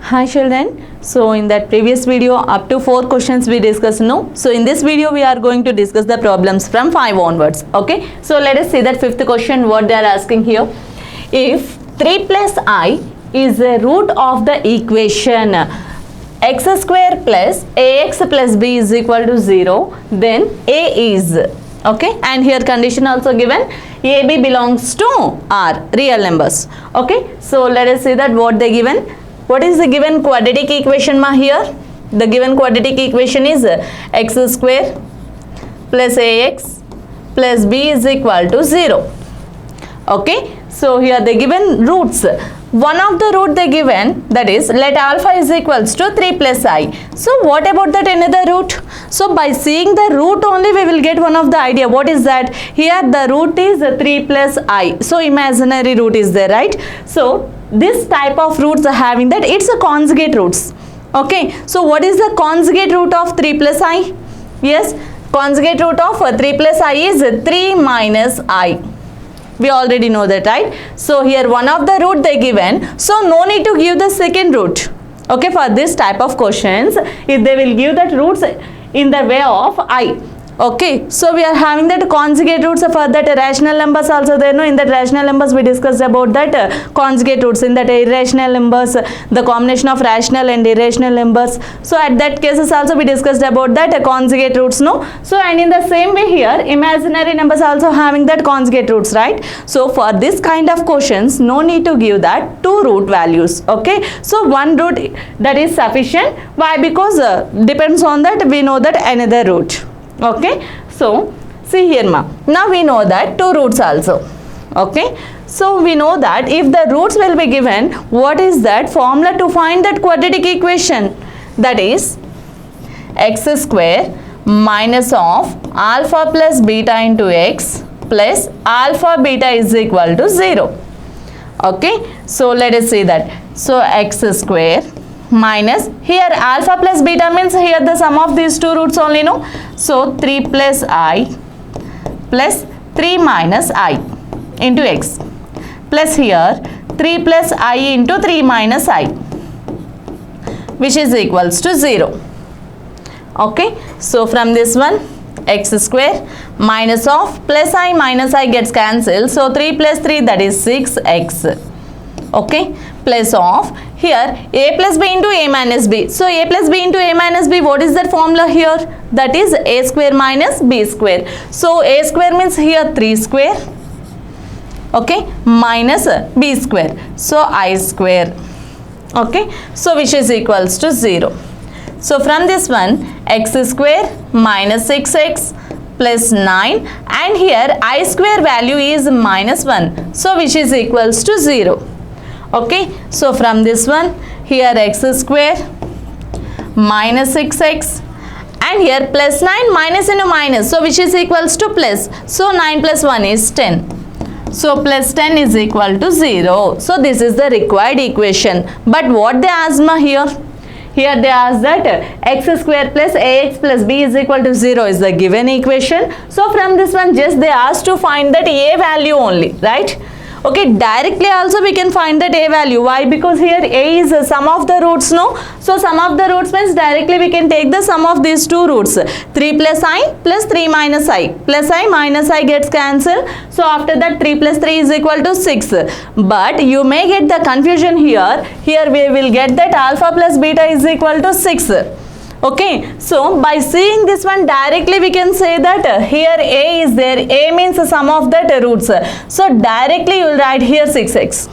Hi children, so in that previous video up to 4 questions we discussed, no? So in this video we are going to discuss the problems from 5 onwards, okay? So let us see that 5th question what they are asking here. If 3 plus I is the root of the equation x square plus ax plus b is equal to 0, then A is, okay? And here condition also given, AB belongs to R, real numbers, okay? So let us see that what they given. What is the given quadratic equation ma here? The given quadratic equation is x square plus ax plus b is equal to 0. Okay, so here they given roots. One of the root they given, that is let alpha is equals to 3 plus I. So what about that another root? So by seeing the root only we will get one of the idea. What is that? Here the root is 3 plus I. So imaginary root is there, right? So this type of roots are having that, it's a conjugate roots. Okay, so what is the conjugate root of 3 plus I? Yes, conjugate root of 3 plus I is 3 minus I. We already know that, right? So here one of the root they given, so no need to give the second root. Okay, for this type of questions, if they will give that roots in the way of I. Okay, so we are having that conjugate roots for that rational numbers also there, no? In that rational numbers we discussed about that conjugate roots. In that irrational numbers, the combination of rational and irrational numbers. So at that cases also we discussed about that conjugate roots, no? So and in the same way here, imaginary numbers also having that conjugate roots, right? So for this kind of questions, no need to give that 2 root values, okay? So 1 root that is sufficient. Why? Because depends on that we know that another root. Okay, so see here ma, now we know that 2 roots also. Okay, so we know that if the roots will be given, what is that formula to find that quadratic equation? That is x square minus of alpha plus beta into x plus alpha beta is equal to 0. Okay, so let us see that. So x square minus, here alpha plus beta means here the sum of these 2 roots only, no? So 3 plus I plus 3 minus I into x plus here 3 plus I into 3 minus I, which is equals to 0. Okay, so from this one x square minus of plus I minus I gets cancelled, so 3 plus 3 that is 6x. Okay, plus of here a plus b into a minus b. So a plus b into a minus b, what is that formula here? That is a square minus b square. So a square means here 3 square, okay, minus b square, so I square. Okay, so which is equals to 0. So from this one x square minus 6x plus 9, and here I square value is minus 1, so which is equals to 0. Okay, so from this one here x square minus 6x, and here plus 9 minus into minus, so which is equals to plus, so 9 plus 1 is 10, so plus 10 is equal to 0. So this is the required equation. But what they asked me here? Here they ask that x square plus ax plus b is equal to 0 is the given equation. So from this one just they asked to find that a value only, right? Okay, directly also we can find that a value. Why? Because here a is sum of the roots, no? So sum of the roots means directly we can take the sum of these 2 roots. 3 plus I plus 3 minus I. Plus I minus I gets cancelled. So after that 3 plus 3 is equal to 6. But you may get the confusion here. Here we will get that alpha plus beta is equal to 6. Okay, so by seeing this one directly we can say that here a is there. A means the sum of that roots. So directly you will write here 6x.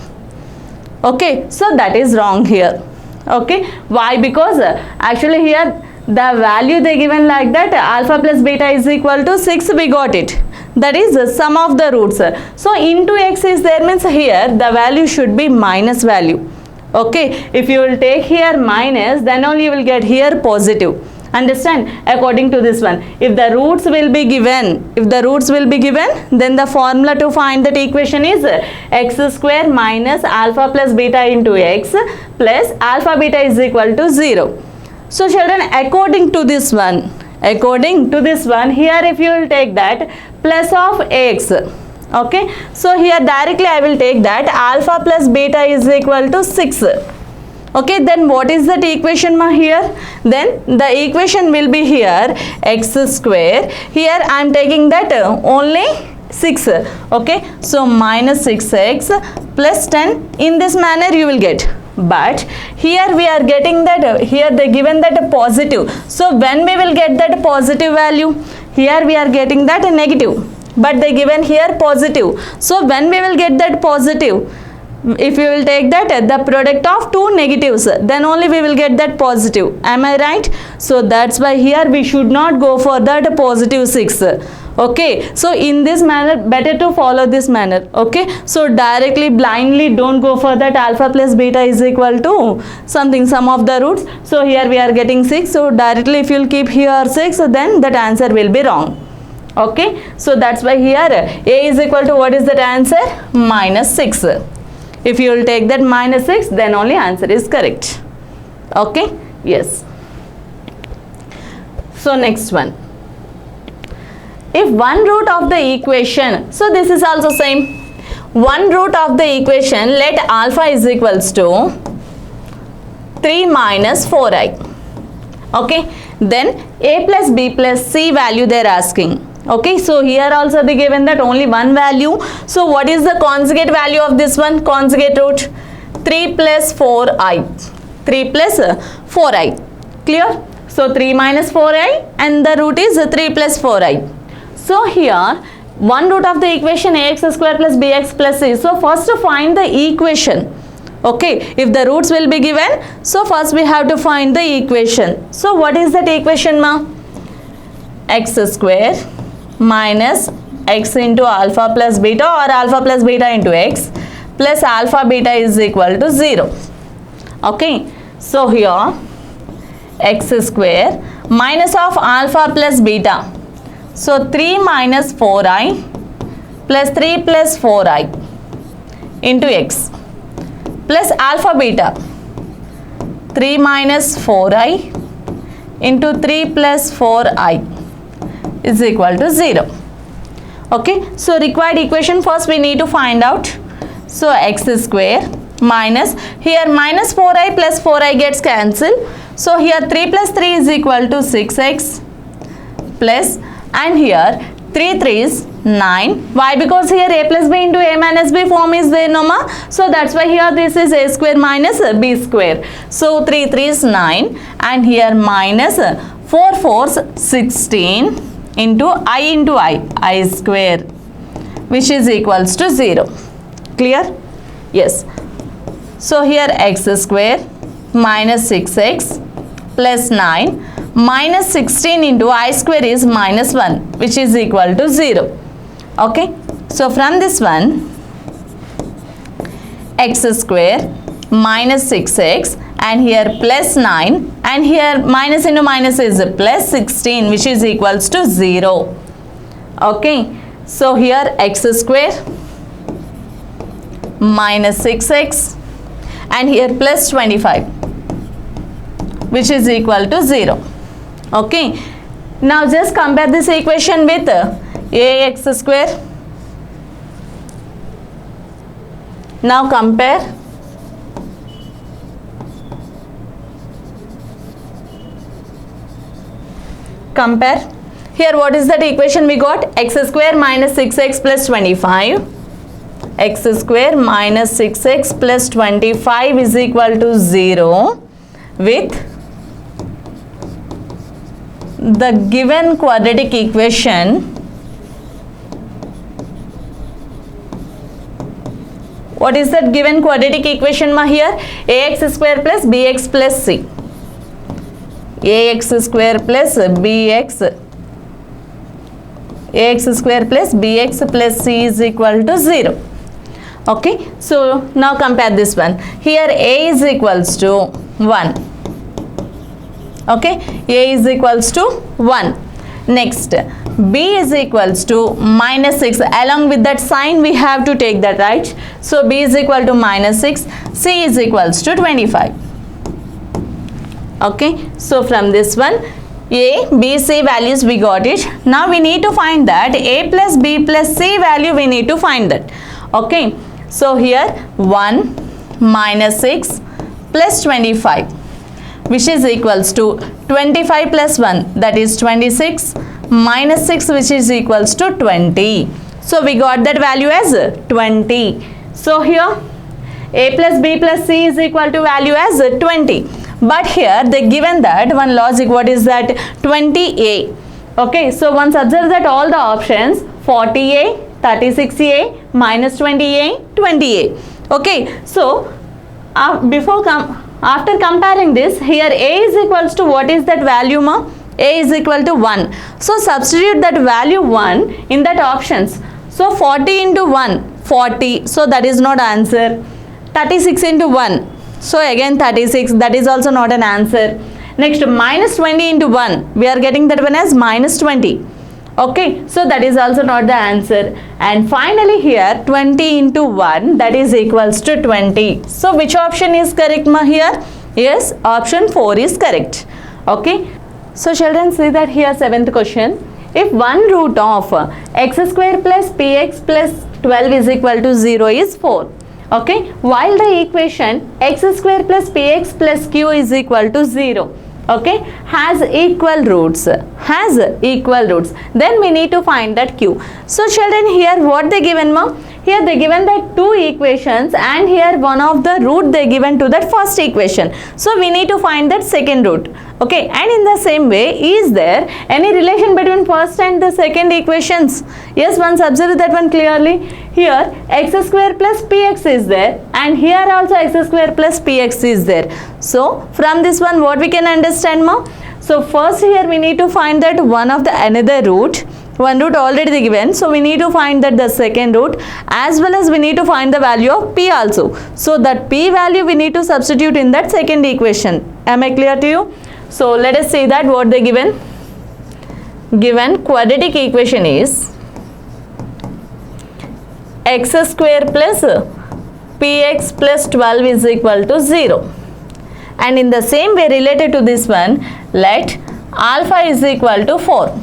Okay, so that is wrong here. Okay, why? Because actually here the value they given like that alpha plus beta is equal to 6, we got it. That is the sum of the roots. So into x is there means here the value should be minus value. Okay, if you will take here minus, then only you will get here positive. Understand? According to this one, if the roots will be given, then the formula to find that equation is x square minus alpha plus beta into x plus alpha beta is equal to 0. So children, according to this one, here if you will take that plus of ax, Okay, so here directly I will take that alpha plus beta is equal to 6. Okay, then what is that equation ma here? Then the equation will be here x square. Here I am taking that only 6. Okay, so minus 6x plus 10. In this manner you will get. But here we are getting that, here they given that positive. So when we will get that positive value? Here we are getting that negative. But they given here positive. So when we will get that positive? If you will take that the product of two negatives, then only we will get that positive. Am I right? So that's why here we should not go for that positive 6. Okay, so in this manner better to follow this manner. Okay, so directly blindly don't go for that alpha plus beta is equal to something, sum of the roots. So here we are getting 6. So directly if you will keep here 6, then that answer will be wrong. Okay, so that's why here a is equal to, what is that answer? Minus 6. If you will take that minus 6, then only answer is correct. Okay, yes. So next one. If one root of the equation, so this is also same. One root of the equation, let alpha is equals to 3 minus 4i. Okay, then a plus b plus c value they are asking. Okay, so here also they given that only one value. So what is the conjugate value of this one? Conjugate root 3 plus 4i. 3 plus 4i. Clear? So 3 minus 4i and the root is 3 plus 4i. So here one root of the equation ax square plus bx plus c. So first to find the equation. Okay, if the roots will be given, so first we have to find the equation. So what is that equation ma? X square minus x into alpha plus beta or alpha plus beta into x plus alpha beta is equal to 0. Okay, so here x square minus of alpha plus beta. So 3 minus 4i plus 3 plus 4i into x plus alpha beta 3 minus 4i into 3 plus 4i is equal to 0. Okay, so required equation first we need to find out. So x square minus, here minus 4i plus 4i gets cancelled. So here 3 plus 3 is equal to 6x plus, and here 3 3s 9. Why? Because here a plus b into a minus b form is there, no ma? So that's why here this is a square minus b square. So 3 3s 9 and here minus 4 4s 16 into I square, which is equals to 0. Clear? Yes. So here x square minus 6x plus 9 minus 16 into I square is minus 1, which is equal to 0. Okay, so from this one x square minus 6x and here plus 9 and here minus into minus is plus 16, which is equals to 0. Okay, so here x square minus 6x and here plus 25, which is equal to 0. Okay, now just compare this equation with ax square. Now compare. Compare. Here what is that equation we got? X square minus 6x plus 25. X square minus 6x plus 25 is equal to 0 with the given quadratic equation. What is that given quadratic equation ma here? Ax square plus bx plus c. Ax square plus bx, ax square plus bx plus c is equal to 0. Okay, so now compare this one. Here a is equals to 1. Okay, a is equals to 1. Next, b is equals to minus 6. Along with that sign we have to take that, right? So b is equal to minus 6, c is equals to 25. Okay, so from this one a, b, c values we got it. Now we need to find that a plus b plus c value, we need to find that. Okay, so here 1 minus 6 plus 25, which is equals to 25 plus 1, that is 26, minus 6, which is equals to 20. So we got that value as 20. So here a plus b plus c is equal to value as 20. But here they given that one logic, what is that? 20a. Okay, so once observe that all the options 40a, 36a, minus 20a, 20a. Okay, so after comparing this, here a is equals to what is that value, ma? A is equal to 1. So substitute that value 1 in that options. So 40 into 1, 40. So that is not answer. 36 into 1. So again 36. That is also not an answer. Next, minus 20 into 1. We are getting that one as minus 20. Okay. So that is also not the answer. And finally here 20 into 1. That is equals to 20. So which option is correct, ma, here? Yes, option 4 is correct. Okay. So children, see that here 7th question. If 1 root of x square plus px plus 12 is equal to 0 is 4. Okay. While the equation x square plus px plus q is equal to 0. Okay, has equal roots, then we need to find that q. So children, here what they given, ma? Here they given that two equations and here one of the root they given to that first equation. So we need to find that second root. Okay, and in the same way, is there any relation between first and the second equations? Yes, once observe that one clearly. Here x square plus px is there and here also x square plus px is there. So from this one what we can understand, ma? So first here we need to find that one of the another root. One root already given, so we need to find that the second root, as well as we need to find the value of p also. So that p value we need to substitute in that second equation. Am I clear to you? So let us see that what they given. Given quadratic equation is x square plus px plus 12 is equal to 0. And in the same way related to this one, let alpha is equal to 4.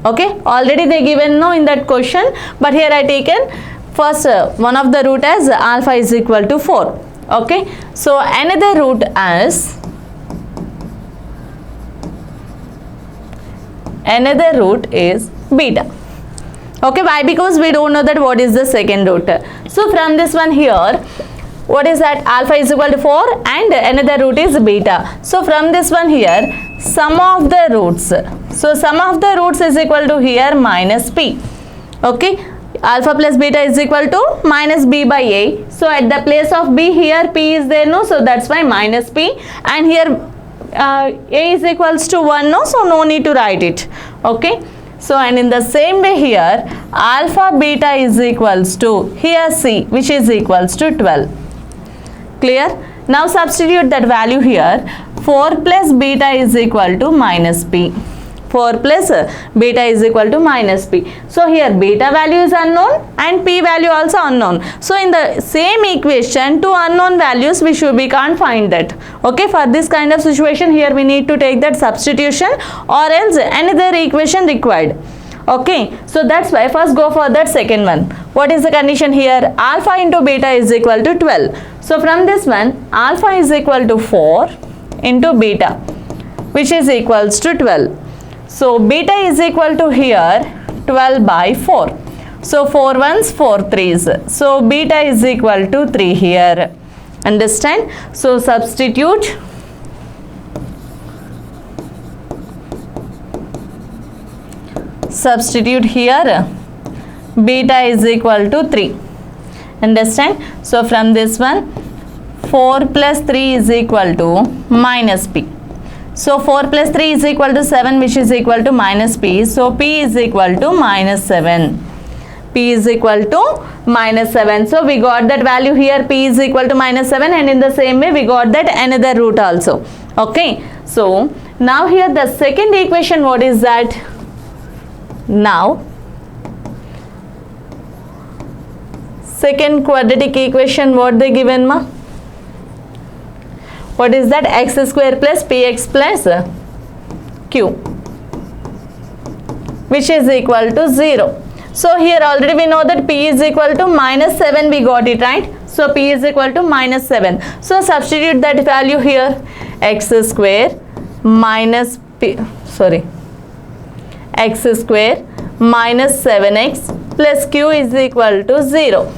Okay, already they given no in that question, but here I taken first one of the root as alpha is equal to 4. Okay, so another root as is beta. Okay, why? Because we don't know that what is the second root. So from this one here, what is that? Alpha is equal to 4 and another root is beta. So from this one here, sum of the roots. So sum of the roots is equal to here minus p. Okay, alpha plus beta is equal to minus b by a. So at the place of b here p is there, no? So that's why minus p, and here a is equals to 1, no? So no need to write it. Okay. So and in the same way here alpha beta is equals to here c, which is equals to 12. Clear? Now substitute that value here. 4 plus beta is equal to minus p. 4 plus beta is equal to minus p. So here beta value is unknown and p value also unknown. So in the same equation, two unknown values we can't find that. Okay, for this kind of situation here we need to take that substitution or else another equation required. Okay, so that's why first go for that second one. What is the condition here? Alpha into beta is equal to 12. So from this one, alpha is equal to 4 into beta, which is equals to 12. So beta is equal to here 12 by 4. So 4 ones, 4 threes. So beta is equal to 3 here. Understand? So substitute. Substitute here beta is equal to 3. Understand? So from this one 4 plus 3 is equal to minus p. So 4 plus 3 is equal to 7, which is equal to minus p. So p is equal to minus 7. P is equal to minus 7. So we got that value here, p is equal to minus 7, and in the same way we got that another root also. Okay. So now here the second equation, what is that? Now second quadratic equation, what they given, ma? What is that? X square plus px plus q, which is equal to 0. So here already we know that P is equal to minus 7, we got it, right? So P is equal to minus 7. So substitute that value here, x square minus x square minus 7x plus q is equal to 0.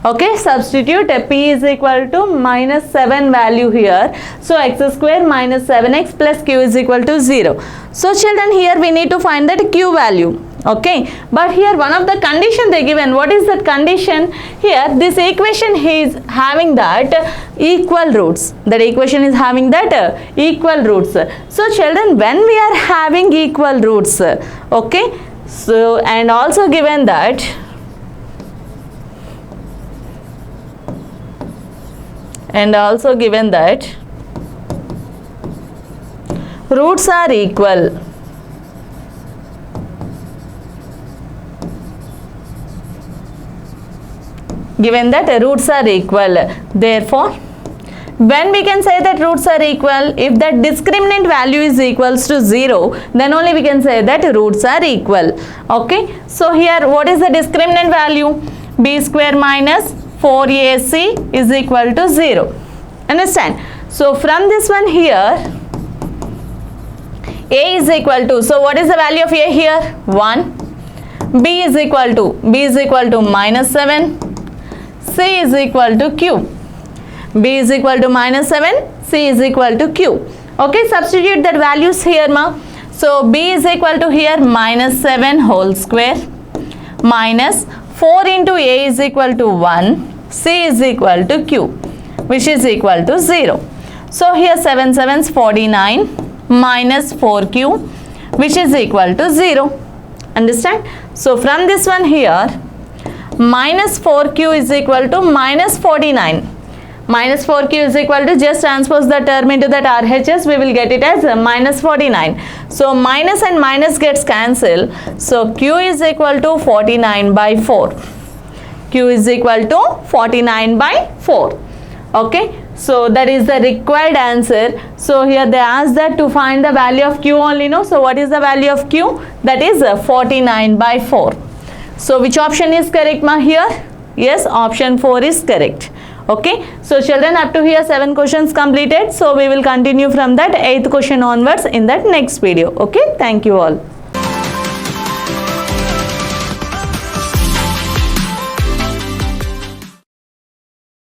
Okay, substitute P is equal to minus 7 value here. So x square minus 7x plus q is equal to 0. So children, here we need to find that q value. Okay, but here one of the condition they given. What is that condition? Here this equation is having that equal roots. That equation is having that equal roots. So children, when we are having equal roots, okay, so and also given that roots are equal. Given that roots are equal, therefore when we can say that roots are equal, if that discriminant value is equals to 0, then only we can say that roots are equal. Okay, so here what is the discriminant value? B square minus 4AC is equal to 0. Understand? So from this one here, A is equal to, so what is the value of A here? 1. B is equal to minus 7. C is equal to Q. B is equal to minus 7. C is equal to Q. Okay, substitute that values here, ma. So B is equal to here minus 7 whole square minus 4 into A is equal to 1. C is equal to Q, which is equal to 0. So here 7 7s 49 minus 4Q, which is equal to 0. Understand? So from this one here, minus 4Q is equal to minus 49. Minus 4Q is equal to, just transpose the term into that RHS, we will get it as minus 49. So minus and minus gets cancelled. So Q is equal to 49 by 4. Q is equal to 49 by 4. Okay, so that is the required answer. So here they asked that to find the value of Q only, no? So what is the value of Q? That is 49 by 4. So which option is correct, ma, here? Yes, option 4 is correct. Okay, so children, up to here 7 questions completed. So we will continue from that 8th question onwards in that next video. Okay, thank you all.